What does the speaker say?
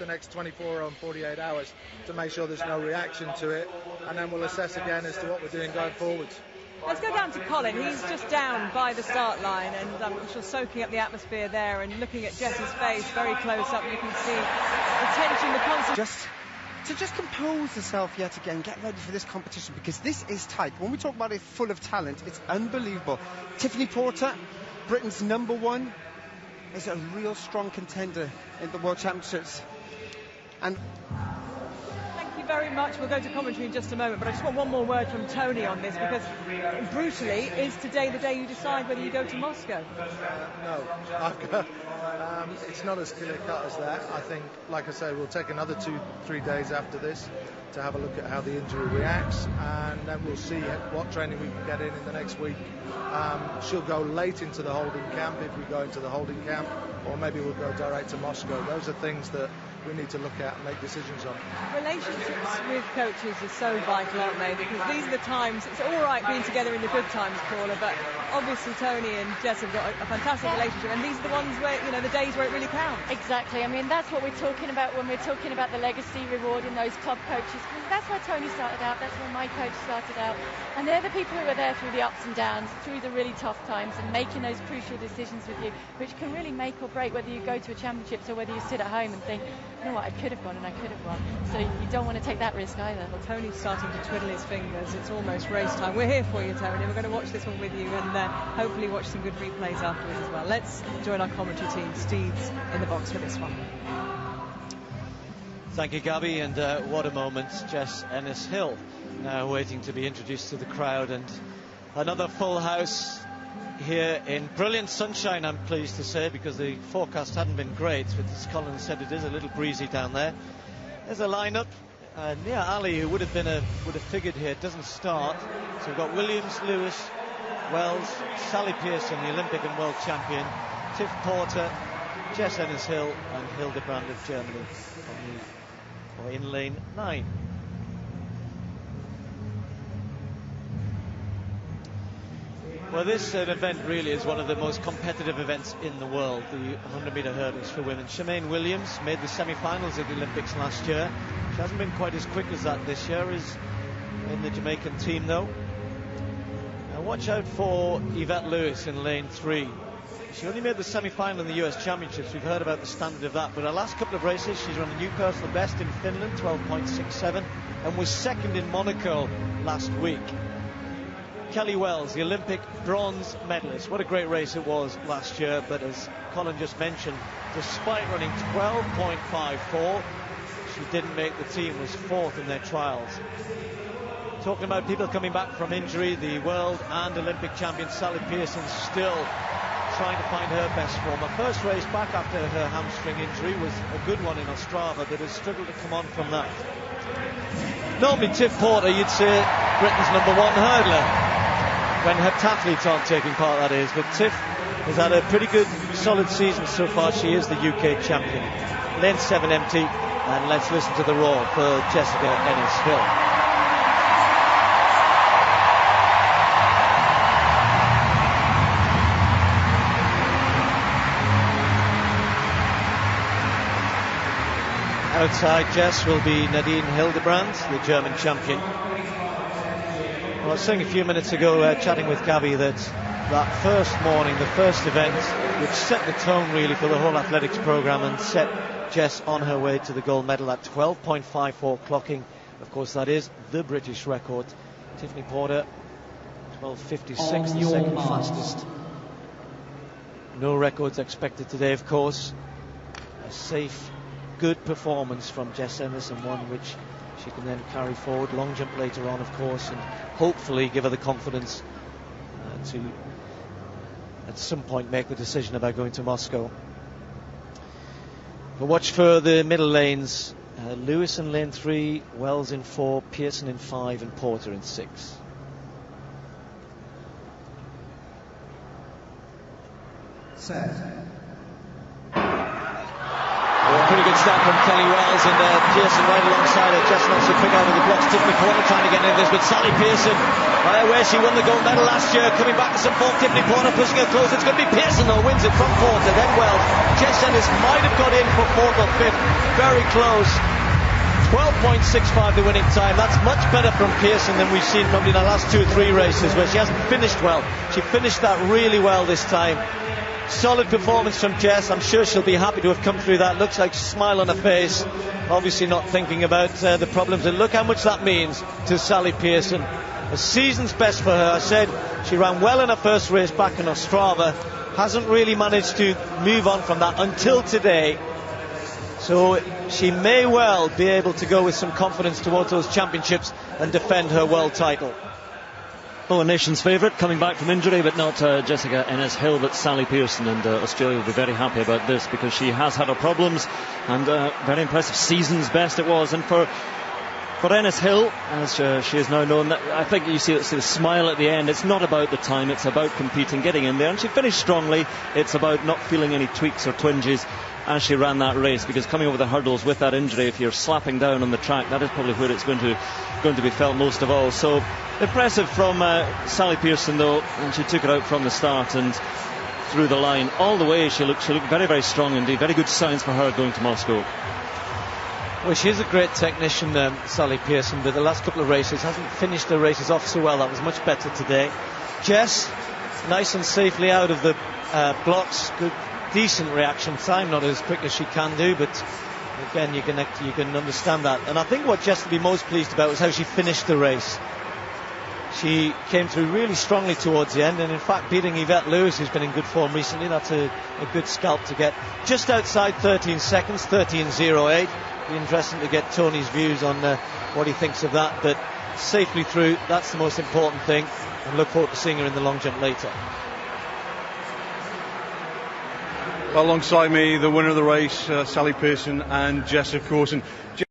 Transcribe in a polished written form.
the next 24 or 48 hours to make sure there's no reaction to it, and then we'll assess again as to what we're doing going forwards. Let's go down to Colin. He's just down by the start line, and I'm sure soaking up the atmosphere there and looking at Jess's face very close up. You can see the tension, the concentration. Just compose yourself yet again, get ready for this competition, because this is tight. When we talk about it full of talent, it's unbelievable. Tiffany Porter, Britain's #1, is a real strong contender in the World Championships. And thank you very much. We'll go to commentary in just a moment, but I just want one more word from Tony on this, because brutally, is today the day you decide whether you go to Moscow? No, it's not as clear cut as that. I think, like I say, we'll take another 2-3 days after this to have a look at how the injury reacts, and then we'll see what training we can get in the next week. She'll go late into the holding camp if we go into the holding camp, or maybe we'll go direct to Moscow. Those are things that we need to look at and make decisions on. Relationships with coaches are so vital, aren't they? Because these are the times, it's all right being together in the good times, Paula, but obviously Tony and Jess have got a fantastic relationship, and these are the ones where, the days where it really counts. Exactly. I mean, that's what we're talking about when we're talking about the legacy, rewarding those club coaches. That's where Tony started out, that's where my coach started out, and they're the people who are there through the ups and downs, through the really tough times, and making those crucial decisions with you, which can really make or break whether you go to a championships or whether you sit at home and think, you know what, I could have gone and I could have won. So you don't want to take that risk either. Well, Tony's starting to twiddle his fingers. It's almost race time. We're here for you, Tony. We're going to watch this one with you, and hopefully watch some good replays afterwards as well. Let's join our commentary team. Steve's in the box for this one. Thank you, Gabby, and what a moment. Jess Ennis-Hill now waiting to be introduced to the crowd, and another full house here in brilliant sunshine, I'm pleased to say, because the forecast hadn't been great, but as Colin said, it is a little breezy down there. There's a lineup. Nia Ali, who would have figured here, doesn't start. So we've got Williams, Lewis, Wells, Sally Pearson, the Olympic and world champion, Tiff Porter, Jess Ennis-Hill, and Hildebrand of Germany in lane 9. Well, this event really is one of the most competitive events in the world, the 100-metre hurdles for women. Shemaine Williams made the semi-finals at the Olympics last year. She hasn't been quite as quick as that this year, is in the Jamaican team though. Now watch out for Yvette Lewis in lane 3. She only made the semi-final in the US Championships. We've heard about the standard of that, but her last couple of races she's run a new personal best in Finland, 12.67, and was second in Monaco last week. Kelly Wells, the Olympic bronze medalist. What a great race it was last year, but as Colin just mentioned, despite running 12.54, she didn't make the team, was 4th in their trials. Talking about people coming back from injury, the world and Olympic champion Sally Pearson still trying to find her best form. Her first race back after her hamstring injury was a good one in Ostrava, but has struggled to come on from that. Normally Tiff Porter, you'd say Britain's #1 hurdler, when heptathletes aren't taking part, that is, but Tiff has had a pretty good solid season so far. She is the UK champion. Lane 7 empty, and let's listen to the roar for Jessica Ennis-Hill. Outside Jess will be Nadine Hildebrand, the German champion. Well, I was saying a few minutes ago, chatting with Gabby, that first morning, the first event, which set the tone really for the whole athletics programme and set Jess on her way to the gold medal at 12.54 clocking. Of course, that is the British record. Tiffany Porter, 12.56, the second fastest. No records expected today, of course. A safe, good performance from Jess Ennis, and one which she can then carry forward. Long jump later on, of course, and hopefully give her the confidence to at some point make the decision about going to Moscow. But watch for the middle lanes. Lewis in lane 3, Wells in 4, Pearson in 5, and Porter in 6. Set. pretty good start from Kelly Wells, and Pearson right alongside her. Jess wants to pick out of the blocks. Tiffany Porter trying to get into this, but Sally Pearson, where she won the gold medal last year, coming back to some form. Tiffany Porter pushing her close. It's going to be Pearson though, wins it from Porter, then Wells. Jess Ennis might have got in for fourth or fifth, very close. 12.65 the winning time. That's much better from Pearson than we've seen probably in the last 2 or 3 races where she hasn't finished well. She finished that really well this time. Solid performance from Jess. I'm sure she'll be happy to have come through that. Looks like a smile on her face. Obviously not thinking about the problems. And look how much that means to Sally Pearson. A season's best for her. I said she ran well in her first race back in Ostrava. Hasn't really managed to move on from that until today. So she may well be able to go with some confidence towards those championships and defend her world title. Well, a nation's favourite coming back from injury, but not Jessica Ennis-Hill, but Sally Pearson, and Australia will be very happy about this because she has had her problems, and very impressive season's best it was. And for Ennis-Hill, as she is now known, I think you see the smile at the end. It's not about the time, it's about competing, getting in there, and she finished strongly. It's about not feeling any tweaks or twinges as she ran that race, because coming over the hurdles with that injury, if you're slapping down on the track, that is probably where it's going to be felt most of all. So impressive from Sally Pearson though, and she took it out from the start and through the line all the way. She looked very, very strong indeed. Very good signs for her going to Moscow. Well, she's a great technician, Sally Pearson, but the last couple of races hasn't finished her races off so well. That was much better today. Jess, nice and safely out of the blocks. Good, decent reaction time, not as quick as she can do, but again you can understand that. And I think what Jess will be most pleased about was how she finished the race. She came through really strongly towards the end, and in fact beating Yvette Lewis, who's been in good form recently. That's a good scalp to get. Just outside 13 seconds, 13.08. Be interesting to get Tony's views on what he thinks of that, but safely through, that's the most important thing, and look forward to seeing her in the long jump later. Alongside me, the winner of the race, Sally Pearson, and Jess, of course. And